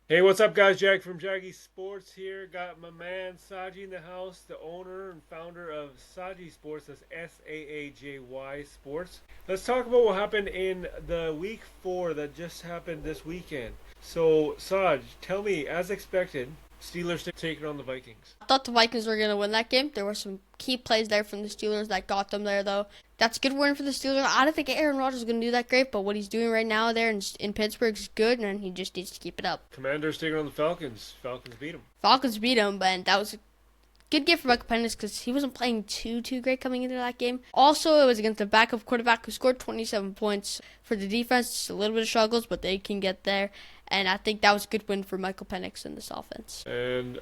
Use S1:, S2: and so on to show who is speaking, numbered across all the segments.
S1: Hey, what's up, guys? Jack from Jaggy Sports here. Got my man Saji in the house, the owner and founder of Saji Sports. That's Saajy Sports. Let's talk about what happened in the week four that just happened this weekend. So, Saj, tell me, as expected, Steelers taking on the Vikings.
S2: I thought the Vikings were going to win that game. There were some key plays there from the Steelers that got them there, though. That's a good win for the Steelers. I don't think Aaron Rodgers is going to do that great, but what he's doing right now there in Pittsburgh is good, and he just needs to keep it up.
S1: Commanders taking on the Falcons. Falcons beat them.
S2: Falcons beat him, but that was a good game for Michael Penix because he wasn't playing too great coming into that game. Also, it was against the backup quarterback who scored 27 points for the defense. Just a little bit of struggles, but they can get there, and I think that was a good win for Michael Penix in this offense.
S1: And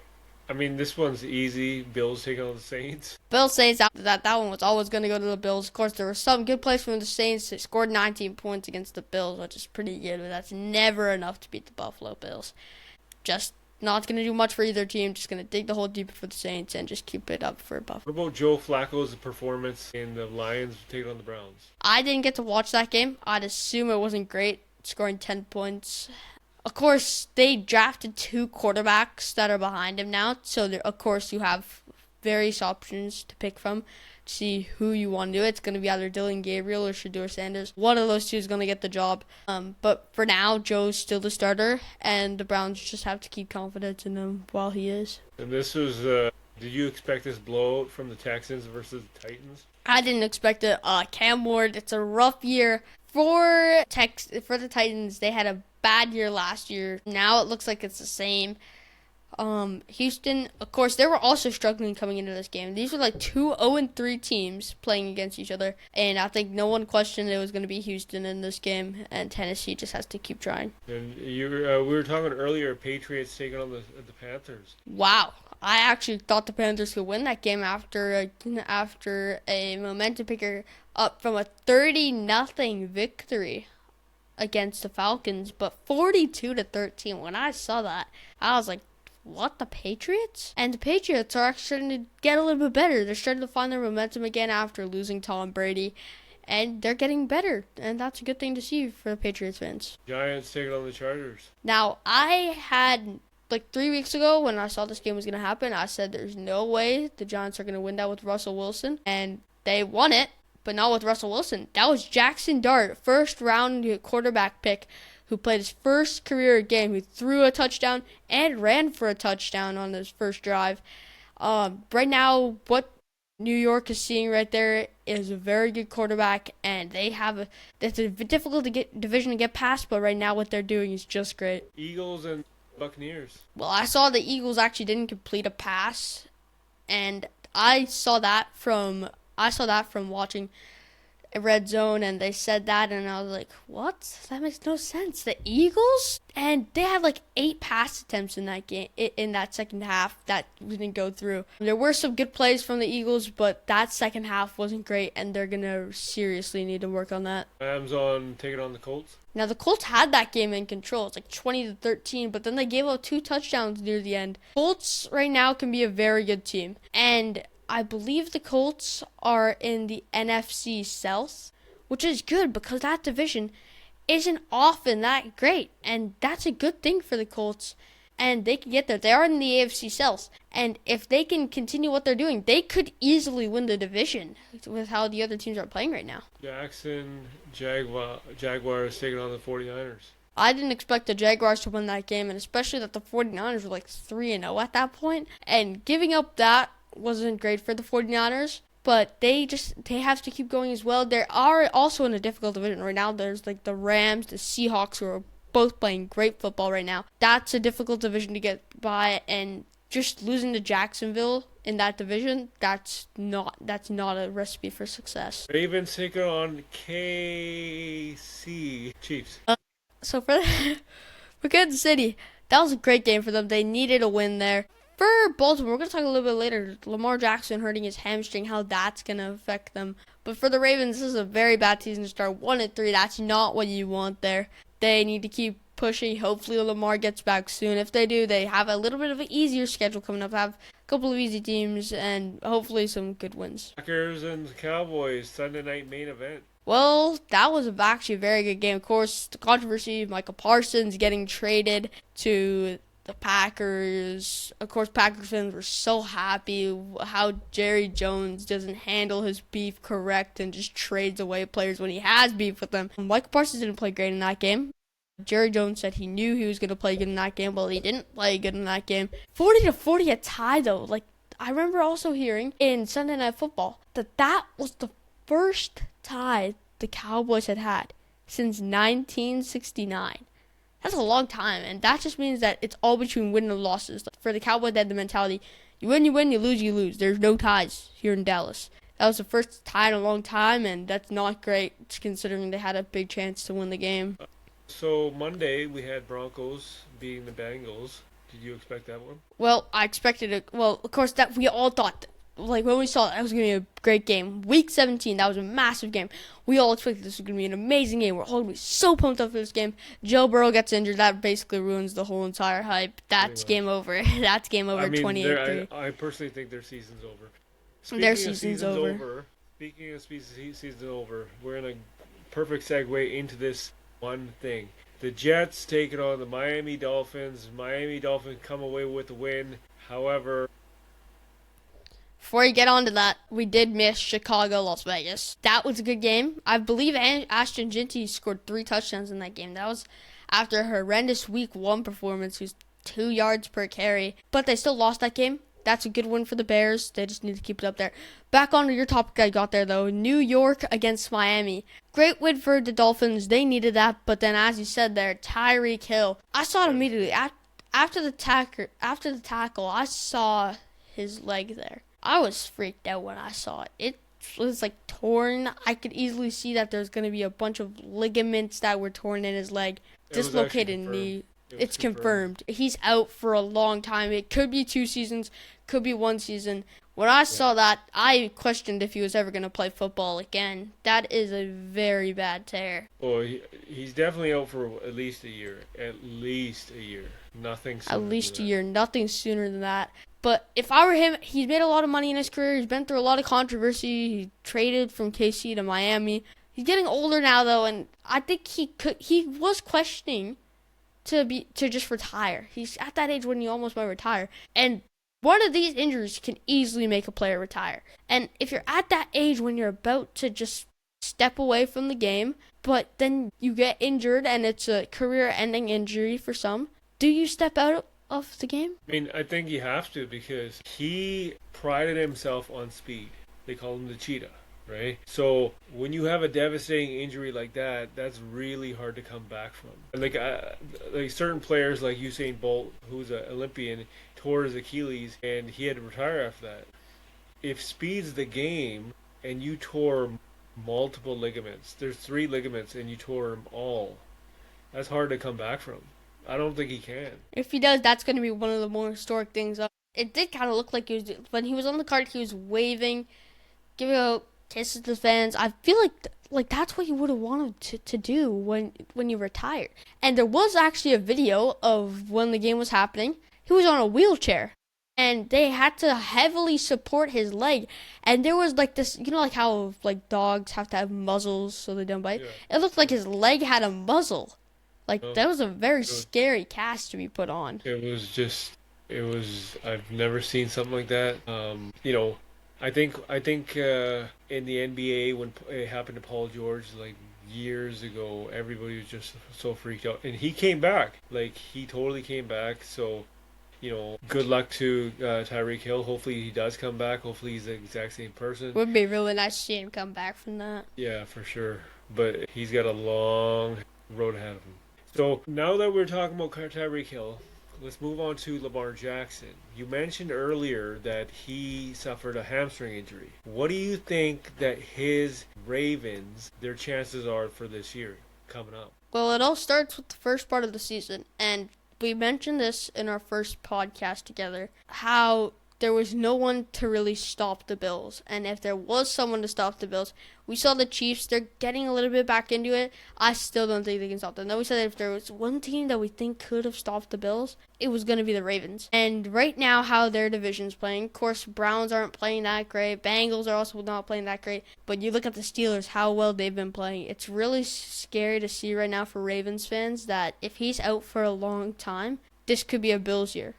S1: I mean, this one's easy. Bills taking on the Saints.
S2: Bills Saints, that one was always going to go to the Bills. Of course, there were some good plays from the Saints. They scored 19 points against the Bills, which is pretty good, but that's never enough to beat the Buffalo Bills. Just not going to do much for either team. Just going to dig the hole deeper for the Saints and just keep it up for Buffalo.
S1: What about Joe Flacco's performance in the Lions taking on the Browns?
S2: I didn't get to watch that game. I'd assume it wasn't great, scoring 10 points. Of course, they drafted two quarterbacks that are behind him now, so of course you have various options to pick from to see who you want to do. It's going to be either Dylan Gabriel or Shedeur Sanders. One of those two is going to get the job. But for now, Joe's still the starter, and the Browns just have to keep confidence in him while he is.
S1: And this was, did you expect this blowout from the Texans versus the Titans?
S2: I didn't expect it. Cam Ward, it's a rough year for the Titans. They had a bad year last year. Now it looks like it's the same. Houston, of course, they were also struggling coming into this game. These were like two 0-3 teams playing against each other, and I think no one questioned it was going to be Houston in this game, and Tennessee just has to keep trying.
S1: And we were talking earlier, Patriots taking on the Panthers.
S2: Wow. I actually thought the Panthers could win that game after a momentum picker up from a 30-0 victory against the Falcons, but 42-13. When I saw that, I was like, what, the Patriots? And the Patriots are actually starting to get a little bit better. They're starting to find their momentum again after losing Tom Brady, and they're getting better, and that's a good thing to see for the Patriots fans.
S1: Giants taking on the Chargers.
S2: Now, I had, like 3 weeks ago when I saw this game was going to happen, I said there's no way the Giants are going to win that with Russell Wilson, and they won it, but not with Russell Wilson. That was Jackson Dart, first round quarterback pick, who played his first career game, who threw a touchdown and ran for a touchdown on his first drive. Right now, what New York is seeing right there is a very good quarterback, and it's a difficult division to get past, but right now what they're doing is just great.
S1: Eagles and Buccaneers.
S2: Well, I saw the Eagles actually didn't complete a pass, and I saw that from watching Red Zone, and they said that, and I was like, what? That makes no sense. The Eagles? And they had like 8 pass attempts in that game, in that second half that didn't go through. There were some good plays from the Eagles, but that second half wasn't great, and they're going to seriously need to work on that.
S1: Rams on taking on the Colts.
S2: Now, the Colts had that game in control. It's like 20-13, but then they gave up 2 touchdowns near the end. Colts right now can be a very good team, and I believe the Colts are in the NFC South, which is good because that division isn't often that great, and that's a good thing for the Colts, and they can get there. They are in the AFC South, and if they can continue what they're doing, they could easily win the division with how the other teams are playing right now.
S1: Jaguars taking on the 49ers.
S2: I didn't expect the Jaguars to win that game, and especially that the 49ers were like 3-0 at that point, and giving up that wasn't great for the 49ers, but they have to keep going as well. They are also in a difficult division right now. There's like the Rams, the Seahawks, who are both playing great football right now. That's a difficult division to get by, and just losing to Jacksonville in that division, that's not a recipe for success.
S1: Ravens taking on KC Chiefs.
S2: So for Kansas City, that was a great game for them. They needed a win there. For Baltimore, we're going to talk a little bit later. Lamar Jackson hurting his hamstring, how that's going to affect them. But for the Ravens, this is a very bad season to start. 1-3, that's not what you want there. They need to keep pushing. Hopefully Lamar gets back soon. If they do, they have a little bit of an easier schedule coming up. Have a couple of easy teams and hopefully some good wins.
S1: Packers and the Cowboys, Sunday night main event.
S2: Well, that was actually a very good game. Of course, the controversy, Michael Parsons getting traded to the Packers. Of course, Packers fans were so happy how Jerry Jones doesn't handle his beef correct and just trades away players when he has beef with them. Michael Parsons didn't play great in that game. Jerry Jones said he knew he was going to play good in that game. Well, he didn't play good in that game. 40-40 a tie, though. Like, I remember also hearing in Sunday Night Football that was the first tie the Cowboys had since 1969. That's a long time, and that just means that it's all between win and losses. For the Cowboys, they had the mentality, you win, you lose, you lose. There's no ties here in Dallas. That was the first tie in a long time, and that's not great considering they had a big chance to win the game.
S1: So Monday we had Broncos beating the Bengals. Did you expect that one?
S2: Well, I expected it. Well, of course, that we all thought, like when we saw it, that was going to be a great game. Week 17, that was a massive game. We all expected this was going to be an amazing game. We're all going to be so pumped up for this game. Joe Burrow gets injured. That basically ruins the whole entire hype. That's game over. That's game over. 28-3.
S1: I personally think their season's over.
S2: Their season's over.
S1: Speaking of season's over, we're in a perfect segue into this one thing. The Jets taking on the Miami Dolphins. Miami Dolphins come away with the win. However,
S2: before you get on to that, we did miss Chicago, Las Vegas. That was a good game. I believe Ashton Ginty scored 3 touchdowns in that game. That was after a horrendous Week 1 performance. He was 2 yards per carry. But they still lost that game. That's a good win for the Bears. They just need to keep it up there. Back on to your topic I got there, though. New York against Miami. Great win for the Dolphins. They needed that. But then, as you said there, Tyreek Hill. I saw it immediately. After the tackle, I saw his leg there. I was freaked out when I saw it. It was like torn. I could easily see that there's going to be a bunch of ligaments that were torn in his leg. Dislocated knee. It's confirmed. He's out for a long time. It could be 2 seasons, could be 1 season. When I saw that, I questioned if he was ever going to play football again. That is a very bad tear.
S1: Well, he's definitely out for at least a year. At least a year. Nothing sooner.
S2: At least a year. Nothing sooner than that. But if I were him, he's made a lot of money in his career. He's been through a lot of controversy. He traded from KC to Miami. He's getting older now, though, and I think he was questioning to just retire. He's at that age when you almost might retire. And one of these injuries can easily make a player retire. And if you're at that age when you're about to just step away from the game, but then you get injured and it's a career-ending injury for some, do you step out of the game?
S1: I mean, I think you have to because he prided himself on speed. They call him the cheetah, right? So when you have a devastating injury like that, that's really hard to come back from. And like certain players like Usain Bolt, who's an Olympian, tore his Achilles and he had to retire after that. If speed's the game and you tore multiple ligaments, there's 3 ligaments and you tore them all, that's hard to come back from. I don't think he can. If
S2: he does, that's going to be one of the more historic things. It did kind of look like when he was on the card, he was waving, giving out kisses to the fans. I feel like that's what you would have wanted to do when you retired. And there was actually a video of when the game was happening. He was on a wheelchair, and they had to heavily support his leg. And there was like this, like how like dogs have to have muzzles so they don't bite. Yeah. It looked like his leg had a muzzle. That was a very scary cast to be put on.
S1: I've never seen something like that. I think in the NBA when it happened to Paul George like years ago, everybody was just so freaked out. And he came back. Like, he totally came back. So, good luck to Tyreek Hill. Hopefully he does come back. Hopefully he's the exact same person.
S2: Would be really nice to see him come back from that.
S1: Yeah, for sure. But he's got a long road ahead of him. So now that we're talking about Tyreek Hill, let's move on to Lamar Jackson. You mentioned earlier that he suffered a hamstring injury. What do you think that his Ravens, their chances are for this year coming up?
S2: Well, it all starts with the first part of the season. And we mentioned this in our first podcast together, how there was no one to really stop the Bills. And if there was someone to stop the Bills, we saw the Chiefs. They're getting a little bit back into it. I still don't think they can stop them. Then we said that if there was one team that we think could have stopped the Bills, it was going to be the Ravens. And right now, how their division's playing, of course, Browns aren't playing that great. Bengals are also not playing that great. But you look at the Steelers, how well they've been playing. It's really scary to see right now for Ravens fans that if he's out for a long time, this could be a Bills year.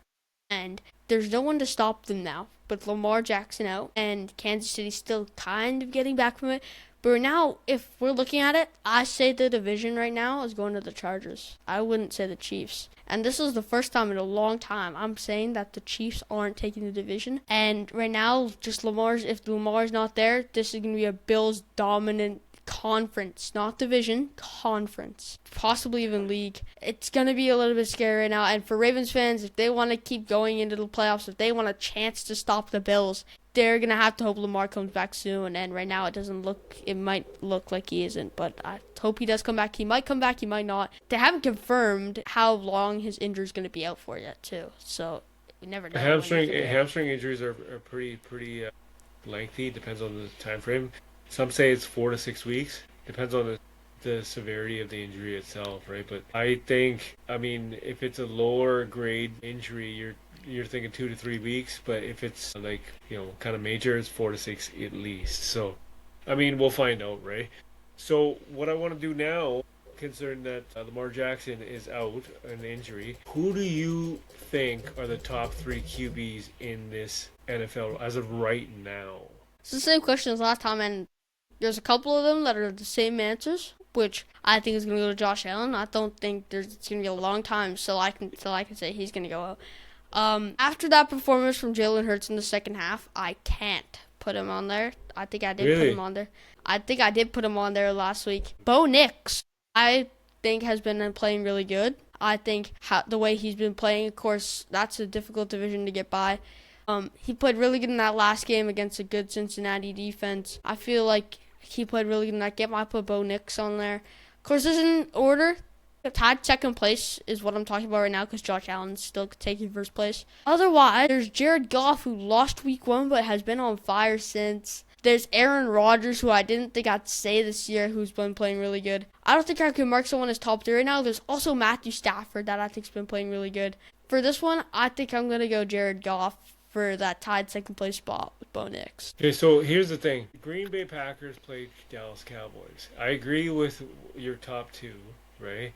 S2: And there's no one to stop them now. With Lamar Jackson out and Kansas City still kind of getting back from it. But now, if we're looking at it, I say the division right now is going to the Chargers. I wouldn't say the Chiefs. And this is the first time in a long time I'm saying that the Chiefs aren't taking the division. And right now, if Lamar's not there, this is going to be a Bills dominant conference, not division, conference, possibly even league. It's going to be a little bit scary right now. And for Ravens fans, if they want to keep going into the playoffs, if they want a chance to stop the Bills, they're going to have to hope Lamar comes back soon. And right now it might look like he isn't, but I hope he does come back. He might come back, he might not. They haven't confirmed how long his injury is going to be out for yet, too. So we never know.
S1: Hamstring injuries are pretty lengthy. Depends on the time frame. Some say it's 4 to 6 weeks. Depends on the severity of the injury itself, right? But I think, if it's a lower grade injury, you're thinking 2 to 3 weeks. But if it's kind of major, it's 4 to 6 at least. So, we'll find out, right? So what I want to do now, considering that Lamar Jackson is out, an injury, who do you think are the top 3 QBs in this NFL as of right now?
S2: It's the same question as last time, and there's a couple of them that are the same answers, which I think is going to go to Josh Allen. I don't think it's going to be a long time till I can say he's going to go out. After that performance from Jalen Hurts in the second half, I can't put him on there. I think I did put him on there. I think I did put him on there last week. Bo Nix, I think, has been playing really good. I think the way he's been playing, of course, that's a difficult division to get by. He played really good in that last game against a good Cincinnati defense. I feel like he played really good in that game. I put Bo Nix on there. Of course, this is in order. Tied second place is what I'm talking about right now because Josh Allen's still taking first place. Otherwise, there's Jared Goff, who lost week 1 but has been on fire since. There's Aaron Rodgers, who I didn't think I'd say this year, who's been playing really good. I don't think I can mark someone as top 3 right now. There's also Matthew Stafford that I think's been playing really good. For this one, I think I'm going to go Jared Goff for that tied second place spot with Bo Nix.
S1: Okay, so here's the thing. Green Bay Packers played Dallas Cowboys. I agree with your top 2, right?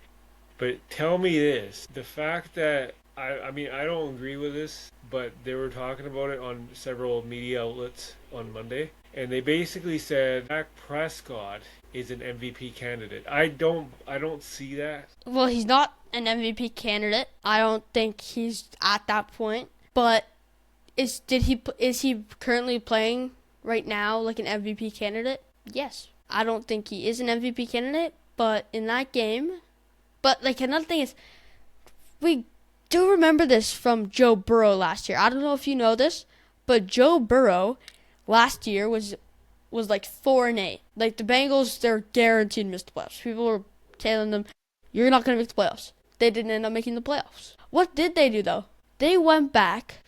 S1: But tell me this. The fact that, I don't agree with this, but they were talking about it on several media outlets on Monday. And they basically said Dak Prescott is an MVP candidate. I don't see that.
S2: Well, he's not an MVP candidate. I don't think he's at that point. But is he currently playing right now like an MVP candidate? Yes. I don't think he is an MVP candidate, but in that game. But another thing is, we do remember this from Joe Burrow last year. I don't know if you know this, but Joe Burrow last year was 4-8. The Bengals, they're guaranteed to miss the playoffs. People were telling them, you're not going to make the playoffs. They didn't end up making the playoffs. What did they do, though? They went back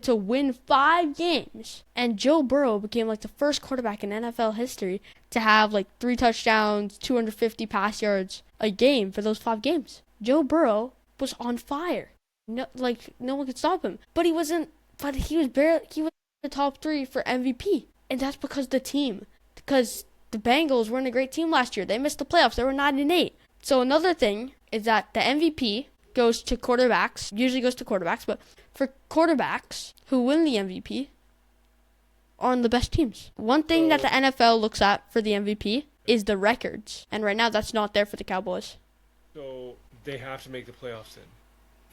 S2: to win 5 games. And Joe Burrow became the first quarterback in NFL history to have 3 touchdowns, 250 pass yards a game for those 5 games. Joe Burrow was on fire. No one could stop him. But he was in the top 3 for MVP. And that's because the Bengals weren't a great team last year. They missed the playoffs. They were 9-8. So another thing is that the MVP goes to quarterbacks, usually goes to quarterbacks, but for quarterbacks who win the MVP are on the best teams. One thing that the NFL looks at for the MVP is the records. And right now that's not there for the Cowboys.
S1: So they have to make the playoffs then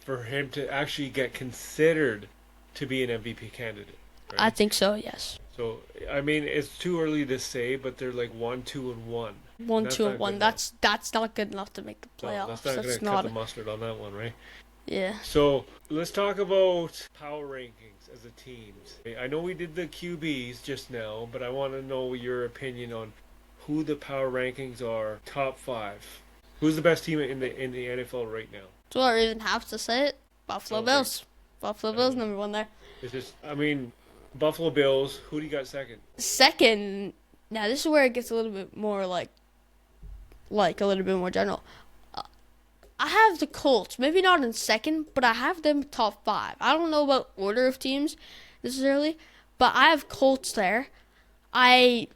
S1: for him to actually get considered to be an MVP candidate. Right?
S2: I think so, yes.
S1: So, it's too early to say, but they're 1, 2, and 1.
S2: 1, 2, and 1. That's not good enough to make the playoffs.
S1: No, that's not going to cut the mustard on that one, right?
S2: Yeah.
S1: So, let's talk about power rankings as a teams. I know we did the QBs just now, but I want to know your opinion on who the power rankings are, top 5. Who's the best team in the NFL right now?
S2: Do I even have to say it? Buffalo Bills. Buffalo Bills number 1 there.
S1: It's just, I mean, Buffalo Bills. Who do you got second?
S2: Second, now this is where it gets a little bit more like a little bit more general. Uh, I have the Colts, maybe not in second, but I have them top five. I don't know about order of teams necessarily, but I have Colts there. I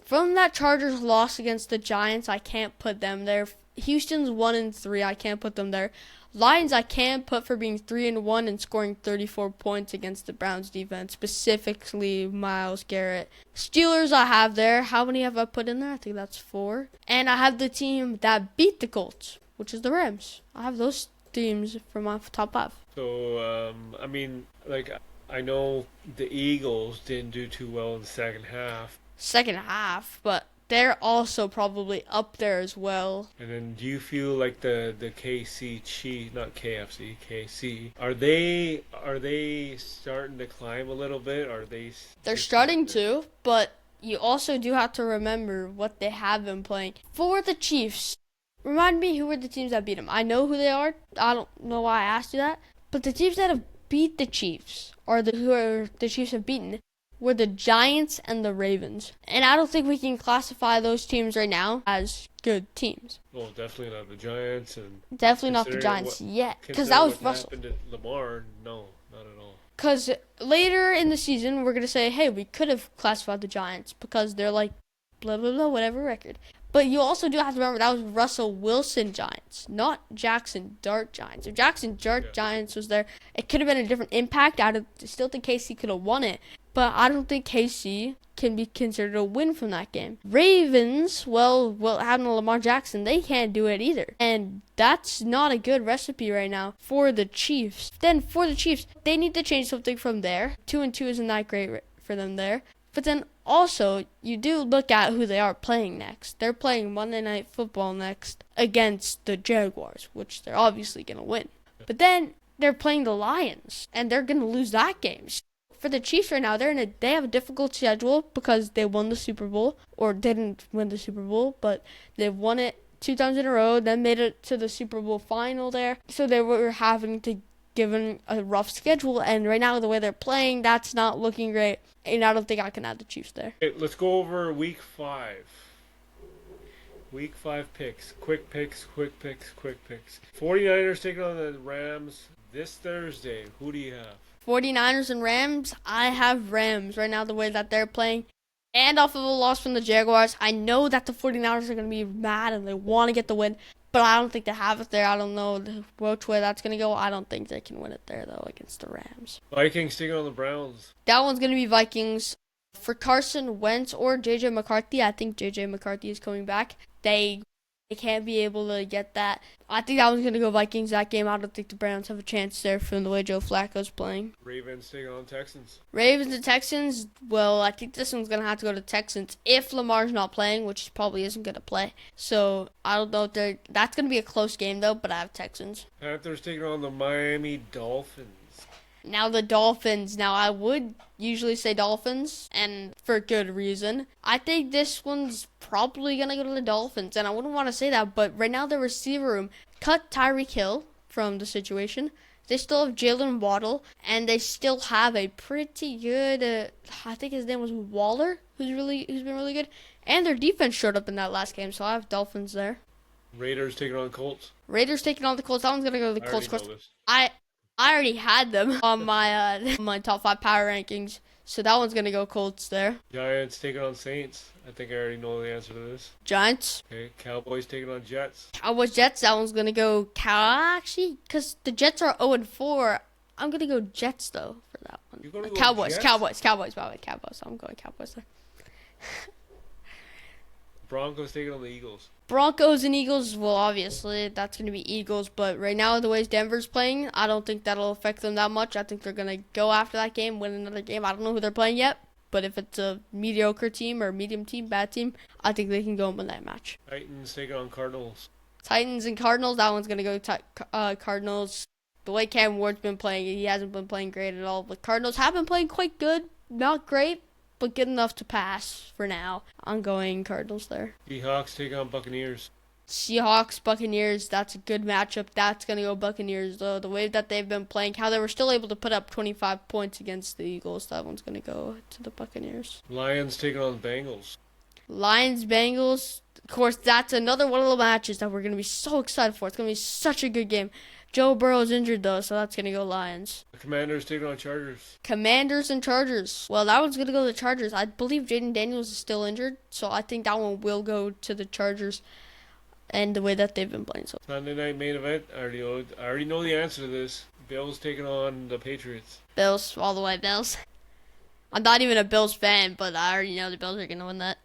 S2: From that Chargers loss against the Giants, I can't put them there. Houston's 1-3, I can't put them there. Lions I can put for being 3-1 and scoring 34 points against the Browns defense, specifically Myles Garrett. Steelers I have there. How many have I put in there? I think that's 4. And I have the team that beat the Colts, which is the Rams. I have those teams for my top 5.
S1: So, I mean, like, I know the Eagles didn't do too well in the second half.
S2: Second half, but they're also probably up there as well.
S1: And then, do you feel like the KC Chiefs, not KFC, KC, are they starting to climb a little bit? Are they?
S2: They're starting to, but you also do have to remember what they have been playing. For the Chiefs, remind me who were the teams that beat them. I know who they are. I don't know why I asked you that, but the teams that have beat the Chiefs, or who are the Chiefs have beaten, were the Giants and the Ravens. And I don't think we can classify those teams right now as good teams.
S1: Well, definitely not the Giants, and
S2: definitely not the Giants yet, because that was Russell.
S1: Happened to Lamar. No, not at all.
S2: Because later in the season, we're going to say, hey, we could have classified the Giants because they're like blah, blah, blah, whatever record. But you also do have to remember that was Russell Wilson Giants, not Jackson Dart Giants. If Jackson Dart Giants was there, it could have been a different impact. I still think KC could have won it. But I don't think KC can be considered a win from that game. Ravens, well, having Lamar Jackson, they can't do it either. And that's not a good recipe right now for the Chiefs. Then for the Chiefs, they need to change something from there. 2-2 isn't that great for them there. But then also, you do look at who they are playing next. They're playing Monday Night Football next against the Jaguars, which they're obviously going to win. But then they're playing the Lions, and they're going to lose that game. For the Chiefs right now, they have a difficult schedule because they won the Super Bowl, or didn't win the Super Bowl, but they've won it 2 times in a row, then made it to the Super Bowl final there. So they were having to given a rough schedule, and right now the way they're playing, that's not looking great, and I don't think I can add the Chiefs there.
S1: Okay, let's go over week 5. Week 5 picks. Quick picks. 49ers taking on the Rams this Thursday. Who do you have?
S2: 49ers and Rams. I have Rams right now the way that they're playing. And off of a loss from the Jaguars, I know that the 49ers are going to be mad and they want to get the win, but I don't think they have it there. I don't know which way that's going to go. I don't think they can win it there, though, against the Rams.
S1: Vikings taking on the Browns.
S2: That one's going to be Vikings. For Carson Wentz or J.J. McCarthy, I think J.J. McCarthy is coming back. They can't be able to get that. I think that one's going to go Vikings that game. I don't think the Browns have a chance there from the way Joe Flacco's playing.
S1: Ravens taking on Texans.
S2: Ravens and Texans, well, I think this one's going to have to go to Texans if Lamar's not playing, which he probably isn't going to play. So, I don't know if that's going to be a close game, though, but I have Texans.
S1: Panthers taking on the Miami Dolphins.
S2: Now the Dolphins. Now I would usually say Dolphins, and for good reason. I think this one's probably going to go to the Dolphins, and I wouldn't want to say that, but right now the receiver room cut Tyreek Hill from the situation. They still have Jalen Waddle, and they still have a pretty good, I think his name was Waller, who's been really good. And their defense showed up in that last game, so I have Dolphins there.
S1: Raiders taking on Colts.
S2: Raiders taking on the Colts. That one's going to go to the Colts. I already had them on my top 5 power rankings, so that one's gonna go Colts there.
S1: Giants taking on Saints. I think I already know the answer to this.
S2: Giants.
S1: Okay, Cowboys taking on Jets.
S2: Cowboys Jets. That one's gonna go actually, because the Jets are 0-4. I'm gonna go Jets though for that one.
S1: You're gonna go
S2: Cowboys.
S1: Jets?
S2: Cowboys. I'm going Cowboys there.
S1: Broncos taking on the Eagles.
S2: Broncos and Eagles, well, obviously, that's going to be Eagles. But right now, the way Denver's playing, I don't think that'll affect them that much. I think they're going to go after that game, win another game. I don't know who they're playing yet. But if it's a mediocre team or medium team, bad team, I think they can go and win that match.
S1: Titans taking on Cardinals.
S2: Titans and Cardinals, that one's going to go Cardinals. The way Cam Ward's been playing, he hasn't been playing great at all. But Cardinals have been playing quite good. Not great, but good enough to pass for now. I'm going Cardinals there.
S1: Seahawks taking on Buccaneers.
S2: Seahawks, Buccaneers, that's a good matchup. That's going to go Buccaneers, though. The way that they've been playing, how they were still able to put up 25 points against the Eagles, that one's going to go to the Buccaneers.
S1: Lions taking on the Bengals.
S2: Lions, Bengals, of course, that's another one of the matches that we're going to be so excited for. It's going to be such a good game. Joe Burrow's injured, though, so that's going to go Lions.
S1: The Commanders taking on Chargers.
S2: Commanders and Chargers. Well, that one's going to go to the Chargers. I believe Jaden Daniels is still injured, so I think that one will go to the Chargers and the way that they've been playing. So
S1: Sunday night main event. I already know the answer to this. Bills taking on the Patriots.
S2: Bills, all the way Bills. I'm not even a Bills fan, but I already know the Bills are going to win that.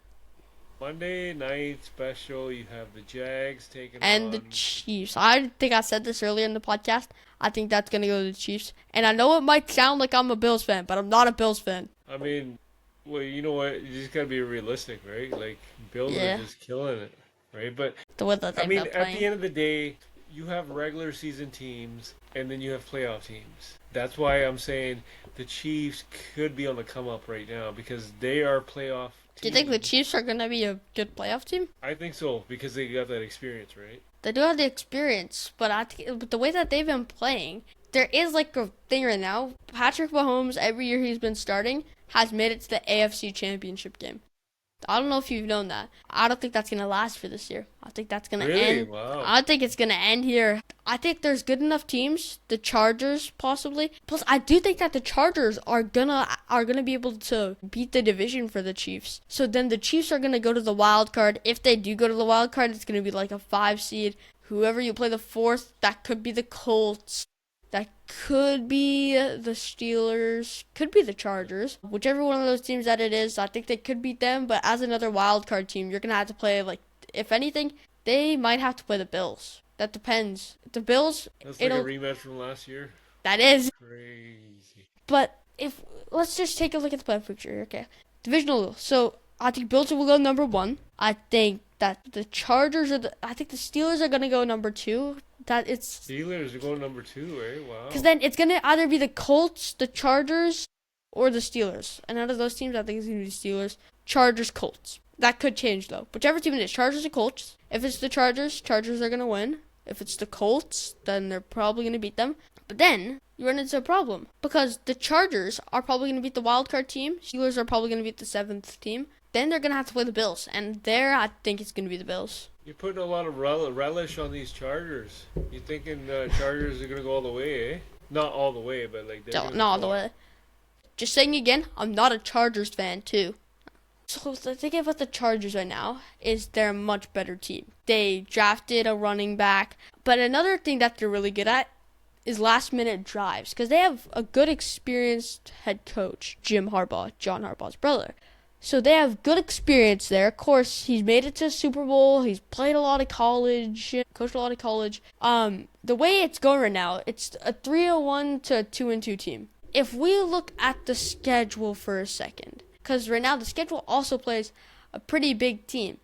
S1: Monday night special, you have the Jags taking
S2: and
S1: on
S2: the Chiefs. I think I said this earlier in the podcast. I think that's going to go to the Chiefs. And I know it might sound like I'm a Bills fan, but I'm not a Bills fan.
S1: I mean, well, you know what? You just got to be realistic, right? Like, Bills are just killing it, right? But,
S2: the way that
S1: I mean, at the end of the day, you have regular season teams, and then you have playoff teams. That's why I'm saying the Chiefs could be on the come up right now because they are playoff teams.
S2: Do you think the Chiefs are going to be a good playoff team?
S1: I think so because they got that experience, right?
S2: They do have the experience, but but the way that they've been playing, there is like a thing right now. Patrick Mahomes, every year he's been starting, has made it to the AFC Championship game. I don't know if you've known that. I don't think that's going to last for this year. I think that's going to end.
S1: Wow.
S2: I think it's going to end here. I think there's good enough teams, the Chargers possibly. Plus, I do think that the Chargers are gonna be able to beat the division for the Chiefs. So then the Chiefs are going to go to the wild card. If they do go to the wild card, it's going to be like a 5 seed. Whoever you play the 4th, that could be the Colts. That could be the Steelers, could be the Chargers. Whichever one of those teams that it is, I think they could beat them. But as another wild card team, you're going to have to play, like, if anything, they might have to play the Bills. That depends. The Bills...
S1: That's like a rematch from last year.
S2: That is.
S1: Crazy.
S2: But let's just take a look at the playoff picture, okay? Divisional. So, I think Bills will go number 1. I think that the Chargers I think the Steelers are going to go number 2.
S1: Steelers are going number 2, right? Wow.
S2: Because then it's going to either be the Colts, the Chargers, or the Steelers. And out of those teams, I think it's going to be Steelers, Chargers, Colts. That could change, though. Whichever team it is, Chargers or Colts. If it's the Chargers, Chargers are going to win. If it's the Colts, then they're probably going to beat them. But then you run into a problem. Because the Chargers are probably going to beat the wildcard team. Steelers are probably going to beat the 7th team. Then they're going to have to play the Bills. And there, I think it's going to be the Bills.
S1: You're putting a lot of relish on these Chargers. You thinking Chargers are going to go all the way, eh? Not all the way, but like...
S2: Not all the way. Just saying again, I'm not a Chargers fan, too. So the thing about the Chargers right now is they're a much better team. They drafted a running back. But another thing that they're really good at is last-minute drives. Because they have a good, experienced head coach, John Harbaugh's brother. So they have good experience there. Of course, he's made it to a Super Bowl. He's played a lot of college, coached a lot of college. The way it's going right now, it's a 3-1 to a 2-2 team. If we look at the schedule for a second, because right now the schedule also plays a pretty big team,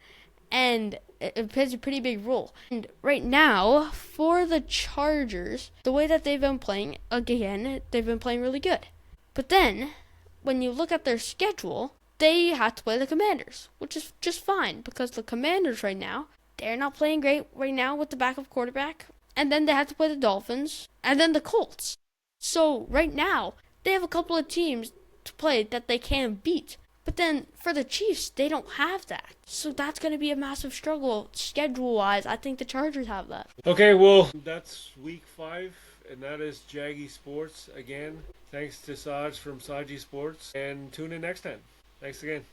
S2: and it plays a pretty big role. And right now, for the Chargers, the way that they've been playing, again, they've been playing really good. But then, when you look at their schedule, they have to play the Commanders, which is just fine, because the Commanders right now, they're not playing great right now with the backup quarterback. And then they have to play the Dolphins, and then the Colts. So right now, they have a couple of teams to play that they can beat. But then for the Chiefs, they don't have that. So that's going to be a massive struggle schedule-wise. I think the Chargers have that.
S1: Okay, well, that's week 5, and that is Jaggy Sports again. Thanks to Saj from Saji Sports, and tune in next time. Thanks again.